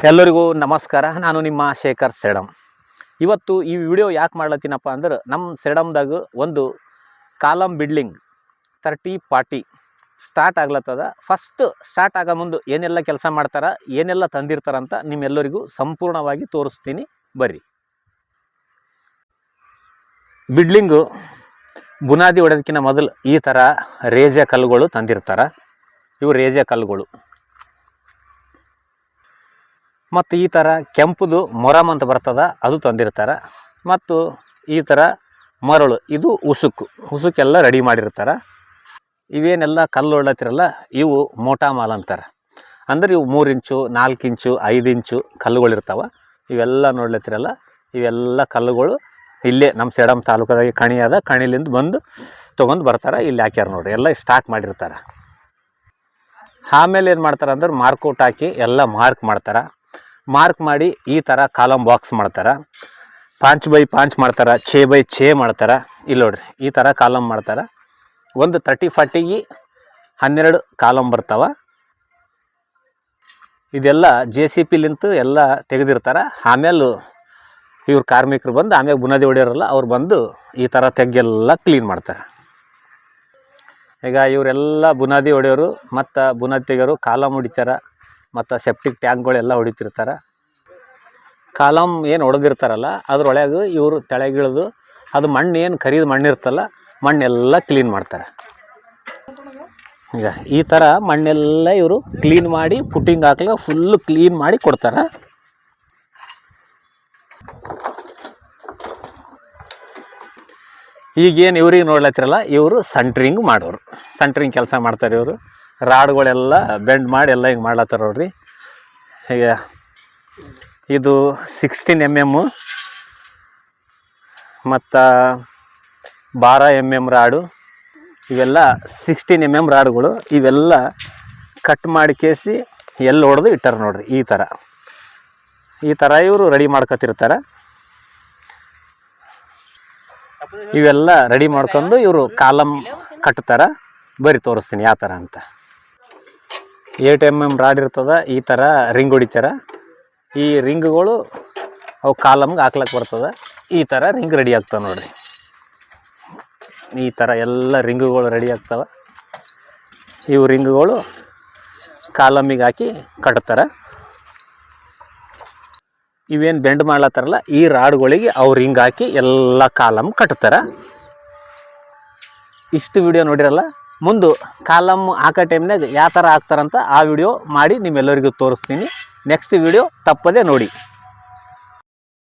ಎಲ್ಲರಿಗೂ ನಮಸ್ಕಾರ. ನಾನು ನಿಮ್ಮ ಶೇಖರ್ ಸೇಡಂ. ಇವತ್ತು ಈ ವಿಡಿಯೋ ಯಾಕೆ ಮಾಡ್ಲತ್ತೀನಪ್ಪ ಅಂದ್ರೆ ನಮ್ಮ ಸೇಡಂದಾಗ ಒಂದು ಕಾಲಮ್ ಬಿಲ್ಡಿಂಗ್ 30-40 ಸ್ಟಾರ್ಟ್ ಆಗ್ಲತ್ತದ. ಫಸ್ಟ್ ಸ್ಟಾರ್ಟ್ ಆಗೋ ಮುಂದೆ ಏನೆಲ್ಲ ಕೆಲಸ ಮಾಡ್ತಾರೆ, ಏನೆಲ್ಲ ತಂದಿರ್ತಾರಂತ ನಿಮ್ಮೆಲ್ಲರಿಗೂ ಸಂಪೂರ್ಣವಾಗಿ ತೋರಿಸ್ತೀನಿ ಬರ್ರಿ. ಬಿಲ್ಡಿಂಗು ಬುನಾದಿ ಹೊಡೆದಕ್ಕಿಂತ ಮೊದಲು ಈ ಥರ ರೇಜೆ ಕಲ್ಲುಗಳು ತಂದಿರ್ತಾರೆ. ಇವು ರೇಜೆ ಕಲ್ಲುಗಳು. ಮತ್ತು ಈ ಥರ ಕೆಂಪುದು ಮೊರಮ್ ಅಂತ ಬರ್ತದ, ಅದು ತಂದಿರ್ತಾರೆ. ಮತ್ತು ಈ ಥರ ಮರಳು, ಇದು ಉಸುಕೆಲ್ಲ ರೆಡಿ ಮಾಡಿರ್ತಾರೆ. ಇವೇನೆಲ್ಲ ಕಲ್ಲು ಹೊಡ್ಲತ್ತಿರಲ್ಲ ಇವು ಮೋಟಾ ಮಾಲ್ ಅಂತಾರೆ. ಅಂದ್ರೆ ಇವು 3 ಇಂಚು 4 ಇಂಚು 5 ಇಂಚು ಕಲ್ಲುಗಳಿರ್ತಾವೆ. ಇವೆಲ್ಲ ನೋಡ್ಲತ್ತಿರಲ್ಲ, ಇವೆಲ್ಲ ಕಲ್ಲುಗಳು ಇಲ್ಲೇ ನಮ್ಮ ಸೇಡಂ ತಾಲೂಕದಾಗೆ ಕಣಿ ಅದ, ಕಣಿಲಿಂದ ಬಂದು ತೊಗೊಂಡು ಬರ್ತಾರೆ. ಇಲ್ಲಿ ಹಾಕ್ಯಾರ ನೋಡ್ರಿ, ಎಲ್ಲ ಸ್ಟಾಕ್ ಮಾಡಿರ್ತಾರೆ. ಆಮೇಲೆ ಏನು ಮಾಡ್ತಾರೆ ಅಂದ್ರೆ ಮಾರ್ಕೌಟ್ ಹಾಕಿ ಎಲ್ಲ ಮಾರ್ಕ್ ಮಾಡ್ತಾರೆ. ಮಾರ್ಕ್ ಮಾಡಿ ಈ ಥರ ಕಾಲಮ್ ಬಾಕ್ಸ್ ಮಾಡ್ತಾರೆ. 5x5 ಮಾಡ್ತಾರೆ, 6x6 ಮಾಡ್ತಾರೆ. ಇಲ್ಲಿ ನೋಡ್ರಿ ಈ ಥರ ಕಾಲಮ್ ಮಾಡ್ತಾರೆ. ಒಂದು 30-40ಗೆ 12 ಕಾಲಮ್ ಬರ್ತಾವೆ. ಇದೆಲ್ಲ JCPಲಿಂತ ಎಲ್ಲ ತೆಗೆದಿರ್ತಾರೆ. ಆಮೇಲೆ ಇವ್ರ ಕಾರ್ಮಿಕರು ಬಂದು ಆಮೇಲೆ ಬುನಾದಿ ಹೊಡೆಯೋರಲ್ಲ ಅವ್ರು ಬಂದು ಈ ಥರ ತೆಗೆಲ್ಲ ಕ್ಲೀನ್ ಮಾಡ್ತಾರೆ. ಈಗ ಇವರೆಲ್ಲ ಬುನಾದಿ ಹೊಡೆಯೋರು ಮತ್ತು ಬುನಾದಿ ತೆಗೆಯೋರು ಕಾಲಮ್ ಹೊಡಿತಾರೆ ಮತ್ತು ಸೆಪ್ಟಿಕ್ ಟ್ಯಾಂಕ್ಗಳೆಲ್ಲ ಹೊಡಿತಿರ್ತಾರೆ. ಕಾಲಮ್ ಏನು ಹೊಡೆದಿರ್ತಾರಲ್ಲ ಅದ್ರೊಳಗೆ ಇವರು ತೆಳಗಿಳಿದು ಅದು ಮಣ್ಣು ಏನು ಖರೀದು ಮಣ್ಣಿರ್ತಲ್ಲ ಮಣ್ಣೆಲ್ಲ ಕ್ಲೀನ್ ಮಾಡ್ತಾರೆ. ಈಗ ಈ ಥರ ಮಣ್ಣೆಲ್ಲ ಇವರು ಕ್ಲೀನ್ ಮಾಡಿ ಪುಟ್ಟಿಂಗ್ ಹಾಕ್ಲಿಕ್ಕೆ ಫುಲ್ಲು ಕ್ಲೀನ್ ಮಾಡಿ ಕೊಡ್ತಾರೆ. ಈಗೇನು ಇವ್ರಿಗೆ ನೋಡ್ಲತ್ತಿರಲ್ಲ ಇವರು ಸೆಂಟ್ರಿಂಗ್ ಮಾಡೋರು, ಸೆಂಟ್ರಿಂಗ್ ಕೆಲಸ ಮಾಡ್ತಾರೆ. ಇವರು ರಾಡ್ಗಳೆಲ್ಲ ಬೆಂಡ್ ಮಾಡಿ ಎಲ್ಲ ಹಿಂಗೆ ಮಾಡ್ಲತ್ತಾರ ನೋಡ್ರಿ. ಈಗ ಇದು 16 mm ಮತ್ತು 12 mm ರಾಡು. ಇವೆಲ್ಲ 16 mm ರಾಡುಗಳು. ಇವೆಲ್ಲ ಕಟ್ ಮಾಡಿ ಕೇಸಿ ಎಲ್ಲ ಹೊಡೆದು ಇಟ್ಟಾರೆ ನೋಡ್ರಿ. ಈ ಥರ ಇವರು ರೆಡಿ ಮಾಡ್ಕೊತಿರ್ತಾರೆ. ಇವೆಲ್ಲ ರೆಡಿ ಮಾಡ್ಕೊಂಡು ಇವರು ಕಾಲಮ್ ಕಟ್ತಾರೆ. ಬರೀ ತೋರಿಸ್ತೀನಿ ಯಾವ ಥರ ಅಂತ. 8 mm ರಾಡ್ ಇರ್ತದೆ. ಈ ಥರ ರಿಂಗ್ ಹೊಡಿತಾರೆ. ಈ ರಿಂಗ್ಗಳು ಅವು ಕಾಲಮ್ಗೆ ಹಾಕ್ಲಕ್ಕೆ ಬರ್ತದೆ. ಈ ಥರ ರಿಂಗ್ ರೆಡಿ ಆಗ್ತವೆ ನೋಡ್ರಿ. ಈ ಥರ ಎಲ್ಲ ರಿಂಗುಗಳು ರೆಡಿ ಆಗ್ತವೆ. ಇವು ರಿಂಗುಗಳು ಕಾಲಮಿಗೆ ಹಾಕಿ ಕಟ್ತಾರೆ. ಇವೇನು ಬೆಂಡ್ ಮಾಡ್ಲತ್ತಾರಲ್ಲ ಈ ರಾಡ್ಗಳಿಗೆ ಅವು ರಿಂಗ್ ಹಾಕಿ ಎಲ್ಲ ಕಾಲಮ್ ಕಟ್ತಾರೆ. ಇಷ್ಟು ವಿಡಿಯೋ ನೋಡಿರಲ್ಲ, ಮುಂದೆ ಕಾಲಮ್ ಹಾಕೋ ಟೈಮ್ನಾಗ ಯಾವ ಥರ ಹಾಕ್ತಾರಂತ ಆ ವಿಡಿಯೋ ಮಾಡಿ ನಿಮ್ಮೆಲ್ಲರಿಗೂ ತೋರಿಸ್ತೀನಿ. ನೆಕ್ಸ್ಟ್ ವಿಡಿಯೋ ತಪ್ಪದೇ ನೋಡಿ.